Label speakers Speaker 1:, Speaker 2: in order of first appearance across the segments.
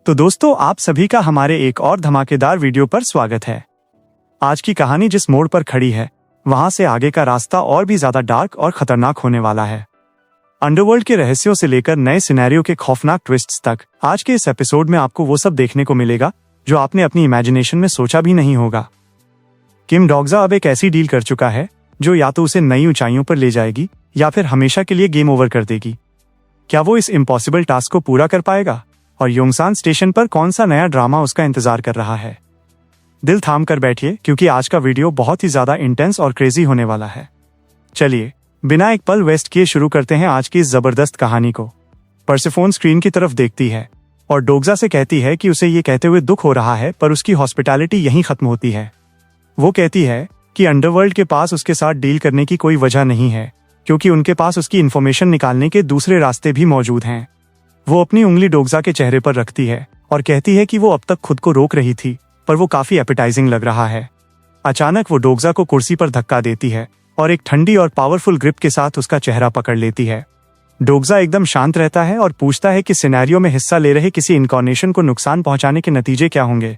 Speaker 1: तो दोस्तों, आप सभी का हमारे एक और धमाकेदार वीडियो पर स्वागत है। आज की कहानी जिस मोड़ पर खड़ी है, वहां से आगे का रास्ता और भी ज्यादा डार्क और खतरनाक होने वाला है। अंडरवर्ल्ड के रहस्यों से लेकर नए सिनेरियो के खौफनाक ट्विस्ट्स तक आज के इस एपिसोड में आपको वो सब देखने को मिलेगा जो आपने अपनी इमेजिनेशन में सोचा भी नहीं होगा। किम डोगजा अब एक ऐसी डील कर चुका है जो या तो उसे नई ऊंचाइयों पर ले जाएगी या फिर हमेशा के लिए गेम ओवर कर देगी। क्या वो इस इम्पॉसिबल टास्क को पूरा कर पाएगा और योंगसान स्टेशन पर कौन सा नया ड्रामा उसका इंतजार कर रहा है? दिल थाम कर बैठिए, क्योंकि आज का वीडियो बहुत ही ज्यादा इंटेंस और क्रेजी होने वाला है। चलिए बिना एक पल वेस्ट किए शुरू करते हैं आज की इस जबरदस्त कहानी को। पर्सेफोन स्क्रीन की तरफ देखती है और डोगजा से कहती है कि उसे ये कहते हुए दुख हो रहा है, पर उसकी हॉस्पिटैलिटी यहीं खत्म होती है। वो कहती है कि अंडरवर्ल्ड के पास उसके साथ डील करने की कोई वजह नहीं है, क्योंकि उनके पास उसकी इन्फॉर्मेशन निकालने के दूसरे रास्ते भी मौजूद हैं। वो अपनी उंगली डोगजा के चेहरे पर रखती है और कहती है कि वो अब तक खुद को रोक रही थी, पर वो काफी एपेटाइजिंग लग रहा है। अचानक वो डोगजा को कुर्सी पर धक्का देती है और एक ठंडी और पावरफुल ग्रिप के साथ उसका चेहरा पकड़ लेती है। डोगजा एकदम शांत रहता है और पूछता है कि सिनेरियो में हिस्सा ले रहे किसी इनकॉर्नेशन को नुकसान पहुंचाने के नतीजे क्या होंगे।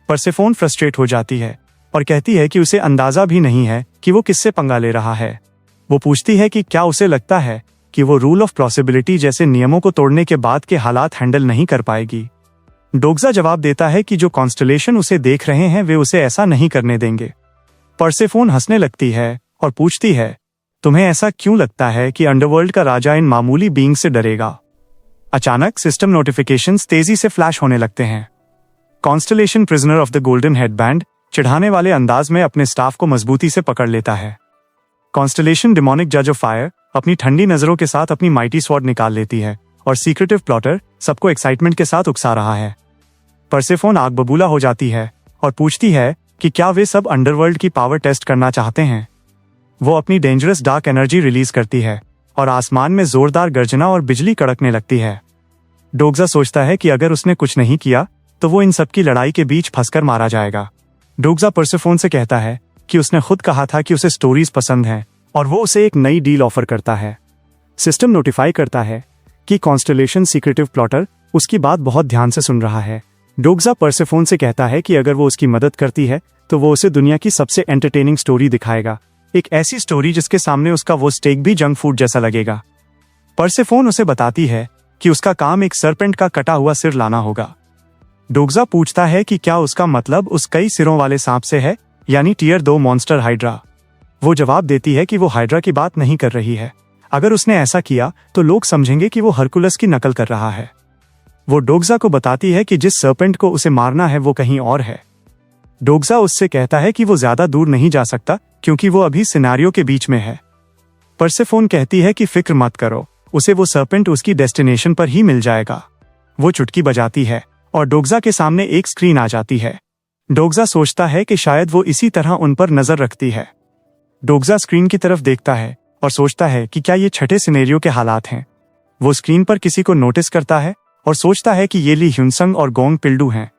Speaker 1: पर्सेफोन फ्रस्ट्रेट हो जाती है और कहती है कि उसे अंदाजा भी नहीं है कि वो किससे पंगा ले रहा है। वो पूछती है कि क्या उसे लगता है कि वो रूल ऑफ पॉसिबिलिटी जैसे नियमों को तोड़ने के बाद के हालात हैंडल नहीं कर पाएगी। डोगजा जवाब देता है कि जो कॉन्स्टलेशन उसे देख रहे हैं वे उसे ऐसा नहीं करने देंगे। पर्सेफोन हंसने लगती है और पूछती है, तुम्हें ऐसा क्यों लगता है कि अंडरवर्ल्ड का राजा इन मामूली बीइंग से डरेगा? अचानक सिस्टम नोटिफिकेशंस तेजी से फ्लैश होने लगते हैं। Constellation prisoner of the golden headband चिढ़ाने वाले अंदाज में अपने स्टाफ को मजबूती से पकड़ लेता है। कॉन्स्टलेशन डिमोनिक जज ऑफ फायर अपनी ठंडी नजरों के साथ अपनी माइटी स्वॉर्ड निकाल लेती है और सीक्रेटिव प्लॉटर सबको एक्साइटमेंट के साथ उकसा रहा है। पर्सेफोन आग बबूला हो जाती है और पूछती है कि क्या वे सब अंडरवर्ल्ड की पावर टेस्ट करना चाहते हैं। वो अपनी डेंजरस डार्क एनर्जी रिलीज करती है और आसमान में जोरदार गर्जना और बिजली कड़कने लगती है। डोगजा सोचता है कि अगर उसने कुछ नहीं किया तो वो इन सबकी लड़ाई के बीच फंसकर मारा जाएगा। डोगजा पर्सेफोन से कहता है कि उसने खुद कहा था कि उसे स्टोरीज पसंद हैं और वो उसे एक नई डील ऑफर करता है। सिस्टम नोटिफाई करता है कि कॉन्स्टलेशन सीक्रेटिव प्लॉटर उसकी बात बहुत ध्यान से सुन रहा है। डोगजा पर्सेफोन से कहता है कि अगर वो उसकी मदद करती है तो वो उसे दुनिया की सबसे एंटरटेनिंग स्टोरी दिखाएगा, एक ऐसी स्टोरी जिसके सामने उसका वो स्टेक भी जंक फूड जैसा लगेगा। पर्सेफोन उसे बताती है कि उसका काम एक सरपेंट का कटा हुआ सिर लाना होगा। डोगजा पूछता है कि क्या उसका मतलब उस कई सिरों वाले सांप से है, यानी टियर 2 मॉन्स्टर हाइड्रा। वो जवाब देती है कि वो हाइड्रा की बात नहीं कर रही है। अगर उसने ऐसा किया तो लोग समझेंगे कि वो हरकुलस की नकल कर रहा है। वो डोगजा को बताती है कि जिस सर्पेंट को उसे मारना है वो कहीं और है। डोगजा उससे कहता है कि वो ज्यादा दूर नहीं जा सकता क्योंकि वो अभी सिनेरियो के बीच में है। पर्सेफोन कहती है कि फिक्र मत करो, उसे वो सर्पेंट उसकी डेस्टिनेशन पर ही मिल जाएगा। वो चुटकी बजाती है और डोगजा के सामने एक स्क्रीन आ जाती है। डोगजा सोचता है कि शायद वो इसी तरह उन पर नजर रखती है। डोगजा स्क्रीन की तरफ देखता है और सोचता है कि क्या ये छठे सिनेरियो के हालात हैं। वो स्क्रीन पर किसी को नोटिस करता है और सोचता है कि ये ली ह्युनसंग और गोंग पिल्डू हैं।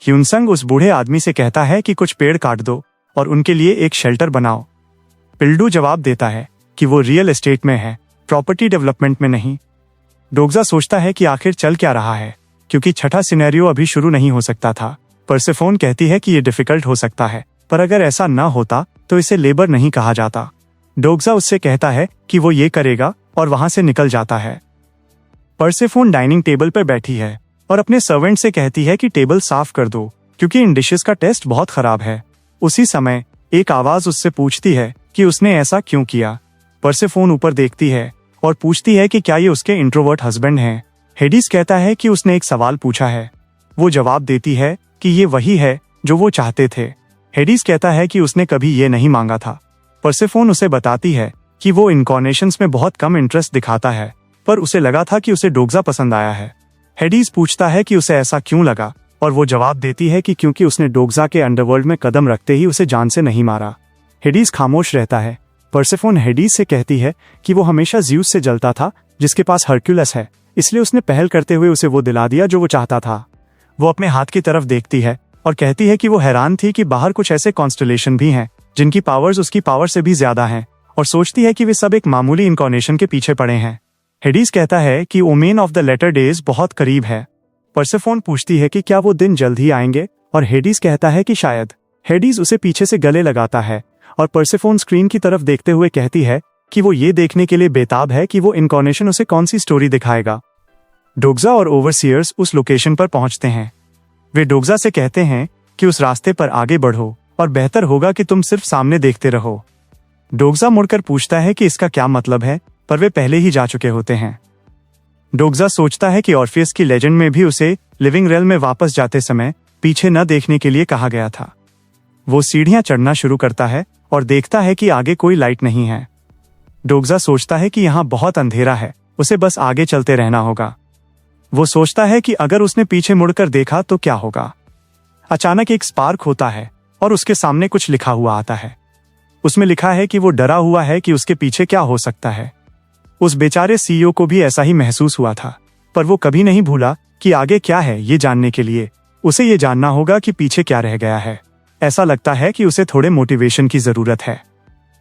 Speaker 1: ह्युनसंग उस बूढ़े आदमी से कहता है कि कुछ पेड़ काट दो और उनके लिए एक शेल्टर बनाओ। पिल्डू जवाब देता है कि वो रियल एस्टेट में है, प्रॉपर्टी डेवलपमेंट में नहीं। डोगजा सोचता है कि आखिर चल क्या रहा है, क्योंकि छठा सिनेरियो अभी शुरू नहीं हो सकता था। पर्सेफोन कहती है कि ये डिफिकल्ट हो सकता है, पर अगर ऐसा न होता तो इसे लेबर नहीं कहा जाता। डोगजा उससे कहता है कि वो ये करेगा और वहां से निकल जाता है। पर्सेफोन डाइनिंग टेबल पर बैठी है और अपने सर्वेंट से कहती है कि टेबल साफ कर दो, क्योंकि इन डिशेस का टेस्ट बहुत खराब है। उसी समय एक आवाज उससे पूछती है कि उसने ऐसा क्यों किया। पर्सेफोन ऊपर देखती है और पूछती है कि क्या ये उसके इंट्रोवर्ट हस्बैंड हैं। हेडिस कहता है कि उसने एक सवाल पूछा है। वो जवाब देती है कि ये वही है जो वो चाहते थे। हेडिस कहता है कि उसने कभी ये नहीं मांगा था। पर्सेफोन उसे बताती है कि वो इनकॉर्नेशंस में बहुत कम इंटरेस्ट दिखाता है, पर उसे लगा था कि उसे डोगजा पसंद आया है। हेडिस पूछता है कि उसे ऐसा क्यों लगा और वो जवाब देती है कि क्योंकि उसने डोगजा के अंडरवर्ल्ड में कदम रखते ही उसे जान से नहीं मारा। हेडिस खामोश रहता है। पर्सेफोन हेडिस से कहती है कि वो हमेशा ज़्यूस से जलता था, जिसके पास हरक्यूलस है, इसलिए उसने पहल करते हुए उसे वो दिला दिया जो वो चाहता था। वो अपने हाथ की तरफ देखती है और कहती है कि वो हैरान थी कि बाहर कुछ ऐसे कॉन्स्टलेशन भी हैं जिनकी पावर्स उसकी पावर से भी ज्यादा हैं, और सोचती है कि वे सब एक मामूली इनकॉर्नेशन के पीछे पड़े हैं। हेडिस कहता है कि omen of the latter days बहुत करीब है। परसेफोन पूछती है कि क्या वो दिन जल्द ही आएंगे और हेडीज कहता है कि शायद। हेडीज उसे पीछे से गले लगाता है और परसेफोन स्क्रीन की तरफ देखते हुए कहती है कि वो ये देखने के लिए बेताब है कि वो इनकॉर्नेशन उसे कौन सी स्टोरी दिखाएगा। डोग्जा और ओवरसीयर्स उस लोकेशन पर पहुंचते हैं। वे डोग्जा से कहते हैं कि उस रास्ते पर आगे बढ़ो और बेहतर होगा कि तुम सिर्फ सामने देखते रहो। डोग्जा मुड़कर पूछता है कि इसका क्या मतलब है, पर वे पहले ही जा चुके होते हैं। डोग्जा सोचता है कि ऑर्फियस की लेजेंड में भी उसे लिविंग रेल में वापस जाते समय पीछे न देखने के लिए कहा गया था। वो सीढ़ियां चढ़ना शुरू करता है और देखता है कि आगे कोई लाइट नहीं है। डोग्जा सोचता है कि यहाँ बहुत अंधेरा है, उसे बस आगे चलते रहना होगा। वो सोचता है कि अगर उसने पीछे मुड़कर देखा तो क्या होगा। अचानक एक स्पार्क होता है और उसके सामने कुछ लिखा हुआ आता है। उसमें लिखा है कि वो डरा हुआ है कि उसके पीछे क्या हो सकता है। उस बेचारे सीईओ को भी ऐसा ही महसूस हुआ था, पर वो कभी नहीं भूला कि आगे क्या है ये जानने के लिए उसे ये जानना होगा कि पीछे क्या रह गया है। ऐसा लगता है कि उसे थोड़े मोटिवेशन की जरूरत है।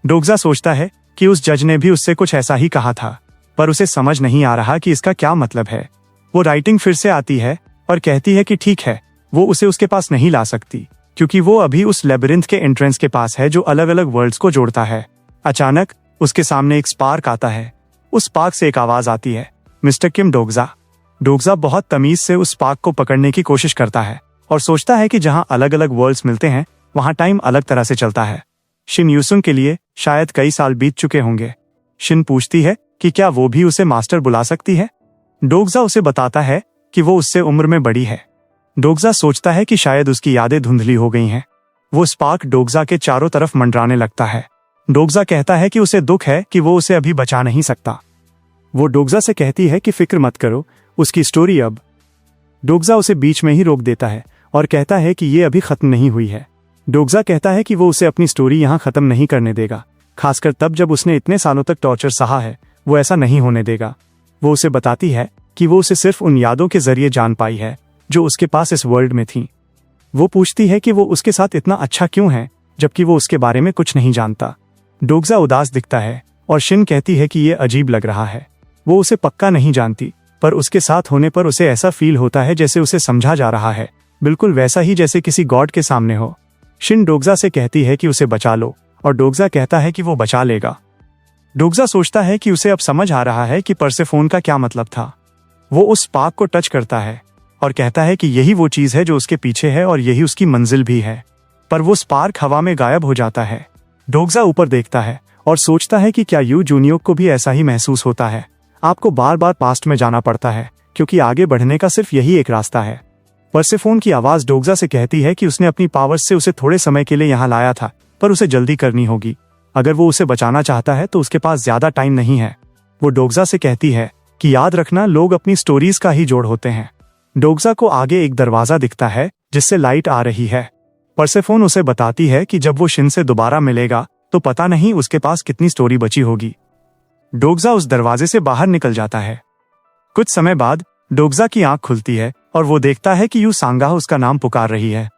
Speaker 1: डोग्जा सोचता है कि उस जज ने भी उससे कुछ ऐसा ही कहा था, पर उसे समझ नहीं आ रहा कि इसका क्या मतलब है। वो राइटिंग फिर से आती है और कहती है कि ठीक है, वो उसे उसके पास नहीं ला सकती क्योंकि वो अभी उस लेबिरिंथ के एंट्रेंस के पास है जो अलग अलग वर्ल्ड्स को जोड़ता है। अचानक उसके सामने एक स्पार्क आता है। उस स्पार्क से एक आवाज आती है, मिस्टर किम डोग्जा। डोग्जा बहुत तमीज से उस स्पार्क को पकड़ने की कोशिश करता है और सोचता है कि जहां अलग अलग वर्ल्ड्स मिलते हैं वहां टाइम अलग तरह से चलता है। शिन यूसुंग के लिए शायद कई साल बीत चुके होंगे। शिन पूछती है कि क्या वो भी उसे मास्टर बुला सकती है। डोग्जा उसे बताता है कि वो उससे उम्र में बड़ी है। डोग्जा सोचता है कि शायद उसकी यादें धुंधली हो गई हैं। वो स्पार्क डोग्जा के चारों तरफ मंडराने लगता है। डोग्जा कहता है कि उसे दुख है कि वो उसे अभी बचा नहीं सकता। वो डोग्जा से कहती है कि फिक्र मत करो, उसकी स्टोरी अब। डोग्जा उसे बीच में ही रोक देता है और कहता है कि ये अभी खत्म नहीं हुई है। डोग्जा कहता है कि वो उसे अपनी स्टोरी यहाँ खत्म नहीं करने देगा, खासकर तब जब उसने इतने सालों तक टॉर्चर सहा है। वो ऐसा नहीं होने देगा। वो उसे बताती है कि वो उसे सिर्फ उन यादों के जरिए जान पाई है जो उसके पास इस वर्ल्ड में थी। वो पूछती है कि वो उसके साथ इतना अच्छा क्यों है जबकि वो उसके बारे में कुछ नहीं जानता। डोग्जा उदास दिखता है और शिन कहती है कि ये अजीब लग रहा है। वो उसे पक्का नहीं जानती, पर उसके साथ होने पर उसे ऐसा फील होता है जैसे उसे समझा जा रहा है, बिल्कुल वैसा ही जैसे किसी गॉड के सामने हो। शिन डोग्जा से कहती है कि उसे बचा लो और डोग्जा कहता है कि वो बचा लेगा। डोग्जा सोचता है कि उसे अब समझ आ रहा है कि परसेफोन का क्या मतलब था। वो उस स्पार्क को टच करता है और कहता है कि यही वो चीज है जो उसके पीछे है और यही उसकी मंजिल भी है, पर वो स्पार्क हवा में गायब हो जाता है। डोग्जा ऊपर देखता है और सोचता है कि क्या यू जूनियोक को भी ऐसा ही महसूस होता है। आपको बार बार पास्ट में जाना पड़ता है क्योंकि आगे बढ़ने का सिर्फ यही एक रास्ता है। परसेफोन की आवाज डोग्जा से कहती है कि उसने अपनी पावर्स से उसे थोड़े समय के लिए यहाँ लाया था, पर उसे जल्दी करनी होगी। अगर वो उसे बचाना चाहता है तो उसके पास ज्यादा टाइम नहीं है। वो डोग्जा से कहती है कि याद रखना, लोग अपनी स्टोरीज का ही जोड़ होते हैं। डोग्जा को आगे एक दरवाजा दिखता है जिससे लाइट आ रही है। परसेफोन उसे बताती है कि जब वो शिन से दोबारा मिलेगा तो पता नहीं उसके पास कितनी स्टोरी बची होगी। डोग्जा उस दरवाजे से बाहर निकल जाता है। कुछ समय बाद डोग्जा की आंख खुलती है और वो देखता है कि यू सांगा उसका नाम पुकार रही है।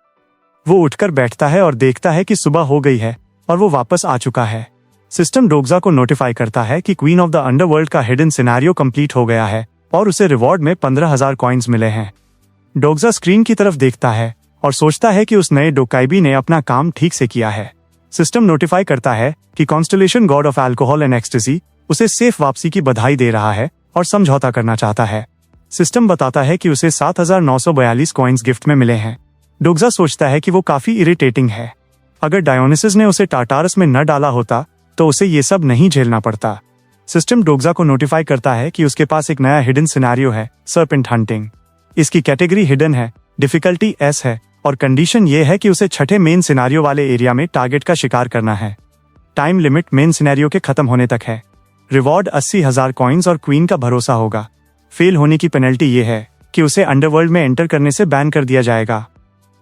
Speaker 1: वो उठकर बैठता है और देखता है कि सुबह हो गई है और वो वापस आ चुका है। सिस्टम डोग्जा को नोटिफाई करता है कि क्वीन ऑफ द अंडरवर्ल्ड का हिडन सिनेरियो कंप्लीट हो गया है और उसे रिवॉर्ड में 15,000 कॉइन्स मिले हैं। डोग्जा स्क्रीन की तरफ देखता है और सोचता है कि उस नए डोकाइबी ने अपना काम ठीक से किया है। सिस्टम नोटिफाई करता है कि constellation God of alcohol and ecstasy उसे सेफ वापसी की बधाई दे रहा है और समझौता करना चाहता है। सिस्टम बताता है कि उसे 7,942 कॉइन्स गिफ्ट में मिले हैं। डोग्जा सोचता है कि वो काफी इरिटेटिंग है। अगर डायोनिसिस ने उसे टाटारस में न डाला होता तो उसे ये सब नहीं झेलना पड़ता। सिस्टम डोग्जा को नोटिफाई करता है कि उसके पास एक नया हिडन सिनेरियो है, सर्पेंट हंटिंग। इसकी कैटेगरी हिडन है, डिफिकल्टी S है और कंडीशन ये है कि उसे छठे मेन सिनेरियो वाले एरिया में टारगेट का शिकार करना है। टाइम लिमिट मेन सिनेरियो के खत्म होने तक है। रिवॉर्ड 80,000 कॉइन्स और क्वीन का भरोसा होगा। फेल होने की पेनल्टी ये है कि उसे अंडरवर्ल्ड में एंटर करने से बैन कर दिया जाएगा।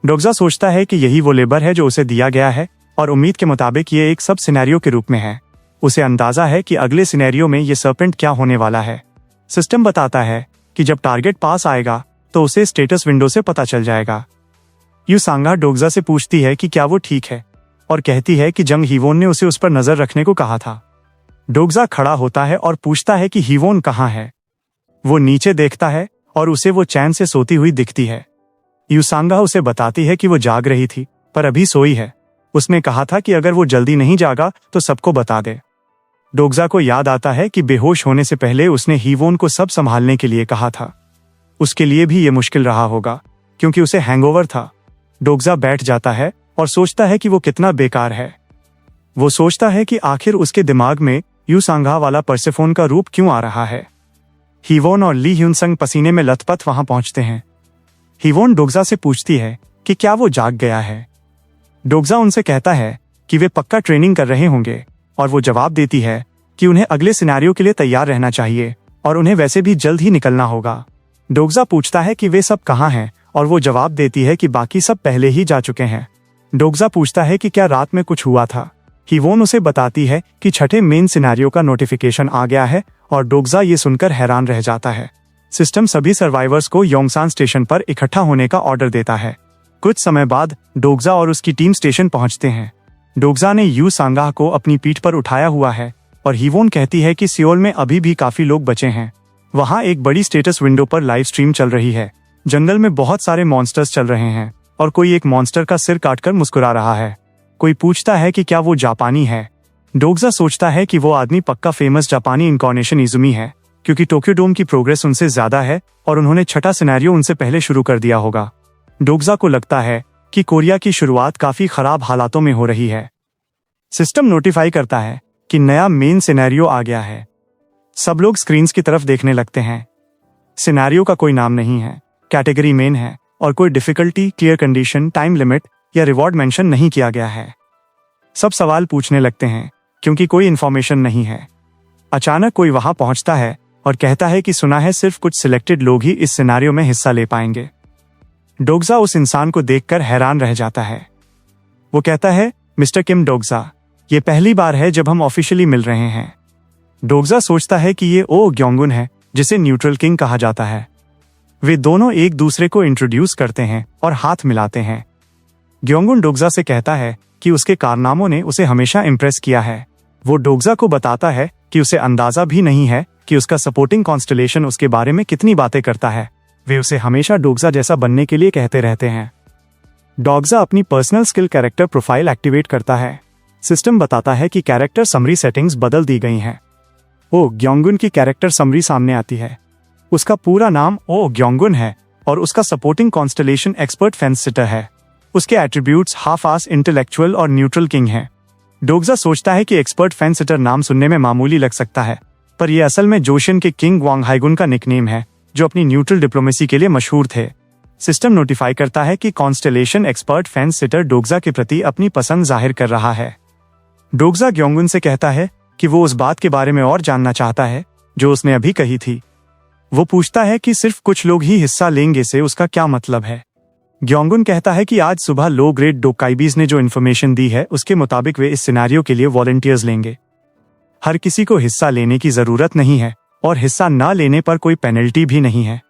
Speaker 1: डोग्जा सोचता है कि यही वो लेबर है जो उसे दिया गया है और उम्मीद के मुताबिक ये एक सब सिनेरियो के रूप में है। उसे अंदाजा है कि अगले सिनेरियो में ये सर्पेंट क्या होने वाला है। सिस्टम बताता है कि जब टारगेट पास आएगा तो उसे स्टेटस विंडो से पता चल जाएगा। यू सांगा डोग्जा से पूछती है कि क्या वो ठीक है और कहती है कि जंग हीवोन ने उसे उस पर नजर रखने को कहा था। डोग्जा खड़ा होता है और पूछता है कि हीवोन कहाँ है। वो नीचे देखता है और उसे वो चैन से सोती हुई दिखती है। यूसांगा उसे बताती है कि वो जाग रही थी पर अभी सोई है। उसने कहा था कि अगर वो जल्दी नहीं जागा तो सबको बता दे। डोग्जा को याद आता है कि बेहोश होने से पहले उसने हीवोन को सब संभालने के लिए कहा था। उसके लिए भी ये मुश्किल रहा होगा क्योंकि उसे हैंगओवर था। डोग्जा बैठ जाता है और सोचता है कि वो कितना बेकार है। वो सोचता है कि आखिर उसके दिमाग में यूसांगा वाला परसेफोन का रूप क्यों आ रहा है। हीवोन और ली ह्यूनसंग पसीने में लथपथ वहां पहुंचते हैं। हीवोन डोग्जा से पूछती है कि क्या वो जाग गया है। डोग्जा उनसे कहता है कि वे पक्का ट्रेनिंग कर रहे होंगे और वो जवाब देती है कि उन्हें अगले सिनेरियो के लिए तैयार रहना चाहिए और उन्हें वैसे भी जल्द ही निकलना होगा। डोग्जा पूछता है कि वे सब कहाँ हैं और वो जवाब देती है कि बाकी सब पहले ही जा चुके हैं। डोग्जा पूछता है कि क्या रात में कुछ हुआ था। हीवोन उसे बताती है कि छठे मेन सिनेरियो का नोटिफिकेशन आ गया है और डोग्जा ये सुनकर हैरान रह जाता है। सिस्टम सभी सर्वाइवर्स को योंगसान स्टेशन पर इकट्ठा होने का ऑर्डर देता है। कुछ समय बाद डोग्जा और उसकी टीम स्टेशन पहुंचते हैं। डोग्जा ने यू सांगा को अपनी पीठ पर उठाया हुआ है और हीवोन कहती है कि सियोल में अभी भी काफी लोग बचे हैं। वहां एक बड़ी स्टेटस विंडो पर लाइव स्ट्रीम चल रही है। जंगल में बहुत सारे मॉन्स्टर्स चल रहे हैं और कोई एक मॉन्स्टर का सिर काटकर मुस्कुरा रहा है। कोई पूछता है कि क्या वो जापानी है। डोग्जा सोचता है कि वो आदमी पक्का फेमस जापानी इनकॉर्नेशन इजुमी है क्योंकि टोक्यो डोम की प्रोग्रेस उनसे ज्यादा है और उन्होंने छठा सिनेरियो उनसे पहले शुरू कर दिया होगा। डोग्जा को लगता है कि कोरिया की शुरुआत काफी खराब हालातों में हो रही है। सिस्टम नोटिफाई करता है कि नया मेन सिनेरियो आ गया है। सब लोग स्क्रीन्स की तरफ देखने लगते हैं। सिनेरियो का कोई नाम नहीं है, कैटेगरी मेन है और कोई difficulty, clear condition, time limit या रिवॉर्ड मेंशन नहीं किया गया है। सब सवाल पूछने लगते हैं क्योंकि कोई इन्फॉर्मेशन नहीं है। अचानक कोई वहां पहुंचता है और कहता है कि सुना है सिर्फ कुछ सिलेक्टेड लोग ही इस सिनेरियो में हिस्सा ले पाएंगे। डोग्जा उस इंसान को देखकर हैरान रह जाता है। वो कहता है, मिस्टर किम डोग्जा, ये पहली बार है जब हम ऑफिशियली मिल रहे हैं। डोग्जा सोचता है कि ये ओ ग्योंगुन है जिसे न्यूट्रल किंग कहा जाता है। वे दोनों एक दूसरे को इंट्रोड्यूस करते हैं और हाथ मिलाते हैं। ग्योंगुन डोग्जा से कहता है कि उसके कारनामों ने उसे हमेशा इम्प्रेस किया है। वो डोग्जा को बताता है कि उसे अंदाजा भी नहीं है कि उसका सपोर्टिंग कॉन्स्टलेशन उसके बारे में कितनी बातें करता है। वे उसे हमेशा डोग्जा जैसा बनने के लिए कहते रहते हैं। डोग्जा अपनी personal skill character profile activate करता है। सिस्टम बताता है कि कैरेक्टर समरी सेटिंग्स बदल दी गई हैं। ओ ग्योंगुन की कैरेक्टर समरी सामने आती है। उसका पूरा नाम ओ ग्योंगुन है और उसका supporting constellation expert fence sitter है। उसके एट्रीब्यूट्स हाफ आस, इंटेलेक्चुअल और न्यूट्रल किंग हैं। डोग्जा सोचता है कि एक्सपर्ट फेंस सिटर नाम सुनने में मामूली लग सकता है पर यह असल में जोशियन के किंग वांग हाइगुन का निकनेम है जो अपनी न्यूट्रल डिप्लोमेसी के लिए मशहूर थे। सिस्टम नोटिफाई करता है कि कॉन्स्टलेशन एक्सपर्ट फेंस सिटर डोग्जा के प्रति अपनी पसंद जाहिर कर रहा है। डोग्जा ग्योंगुन से कहता है कि वो उस बात के बारे में और जानना चाहता है जो उसने अभी कही थी। वो पूछता है कि सिर्फ कुछ लोग ही हिस्सा लेंगे से उसका क्या मतलब है। ग्योंगुन कहता है कि आज सुबह लो ग्रेड डोकाइबीज ने जो इन्फॉर्मेशन दी है उसके मुताबिक वे इस सिनेरियो के लिए वॉलंटियर्स लेंगे। हर किसी को हिस्सा लेने की जरूरत नहीं है और हिस्सा न लेने पर कोई पेनल्टी भी नहीं है।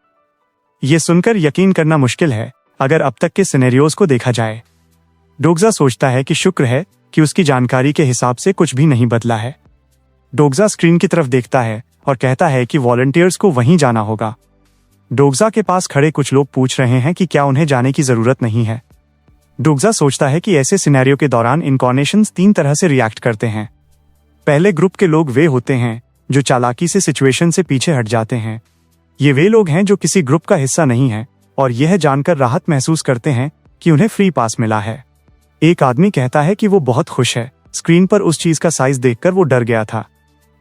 Speaker 1: ये सुनकर यकीन करना मुश्किल है अगर अब तक के सिनेरियोज को देखा जाए। डोग्जा सोचता है कि शुक्र है कि उसकी जानकारी के हिसाब से कुछ भी नहीं बदला है। डोग्जा स्क्रीन की तरफ देखता है और कहता है कि वॉलंटियर्स को वहीं जाना होगा। डोग्जा के पास खड़े कुछ लोग पूछ रहे हैं कि क्या उन्हें जाने की जरूरत नहीं है। डोग्जा सोचता है कि ऐसे सिनेरियो के दौरान इनकॉर्नेशंस 3 तरह से रिएक्ट करते हैं। पहले ग्रुप के लोग वे होते हैं जो चालाकी से सिचुएशन से पीछे हट जाते हैं। ये वे लोग हैं जो किसी ग्रुप का हिस्सा नहीं है और यह जानकर राहत महसूस करते हैं कि उन्हें फ्री पास मिला है। एक आदमी कहता है कि वो बहुत खुश है। स्क्रीन पर उस चीज का साइज देखकर वो डर गया था।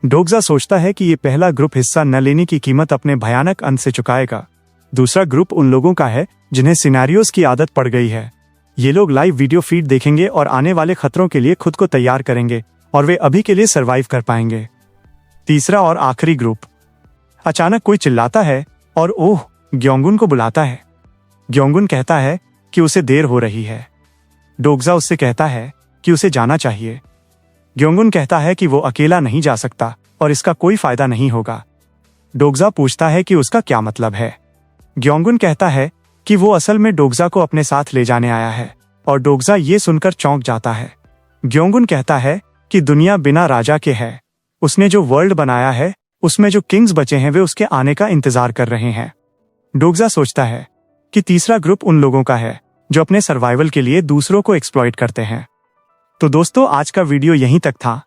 Speaker 1: डोग्जा सोचता है कि ये पहला ग्रुप हिस्सा न लेने की कीमत अपने भयानक अंत से चुकाएगा। दूसरा ग्रुप उन लोगों का है जिन्हें सिनेरियोस की आदत पड़ गई है। ये लोग लाइव वीडियो फीड देखेंगे और आने वाले खतरों के लिए खुद को तैयार करेंगे और वे अभी के लिए सरवाइव कर पाएंगे। तीसरा और आखिरी ग्रुप। अचानक कोई चिल्लाता है और ओह ग्योंगुन को बुलाता है। ग्योंगुन कहता है कि उसे देर हो रही है। डोग्जा उससे कहता है कि उसे जाना चाहिए। ग्योंगुन कहता है कि वो अकेला नहीं जा सकता और इसका कोई फायदा नहीं होगा। डोग्जा पूछता है कि उसका क्या मतलब है। ग्योंगुन कहता है कि वो असल में डोग्जा को अपने साथ ले जाने आया है और डोग्जा ये सुनकर चौंक जाता है। ग्योंगुन कहता है कि दुनिया बिना राजा के है। उसने जो वर्ल्ड बनाया है उसमें जो किंग्स बचे हैं वे उसके आने का इंतजार कर रहे हैं। डोग्जा सोचता है कि तीसरा ग्रुप उन लोगों का है जो अपने सर्वाइवल के लिए दूसरों को एक्सप्लॉइट करते हैं। तो दोस्तों, आज का वीडियो यहीं तक था।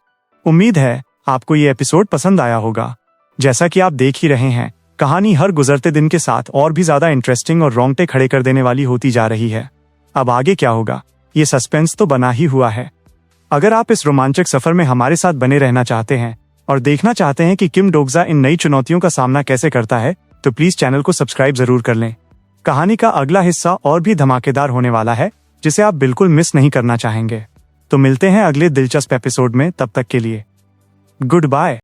Speaker 1: उम्मीद है आपको ये एपिसोड पसंद आया होगा। जैसा कि आप देख ही रहे हैं, कहानी हर गुजरते दिन के साथ और भी ज्यादा इंटरेस्टिंग और रोंगटे खड़े कर देने वाली होती जा रही है। अब आगे क्या होगा, ये सस्पेंस तो बना ही हुआ है। अगर आप इस रोमांचक सफर में हमारे साथ बने रहना चाहते हैं और देखना चाहते हैं कि किम डोग्जा इन नई चुनौतियों का सामना कैसे करता है, तो प्लीज चैनल को सब्सक्राइब जरूर कर लें। कहानी का अगला हिस्सा और भी धमाकेदार होने वाला है, जिसे आप बिल्कुल मिस नहीं करना चाहेंगे। तो मिलते हैं अगले दिलचस्प एपिसोड में, तब तक के लिए गुड बाय।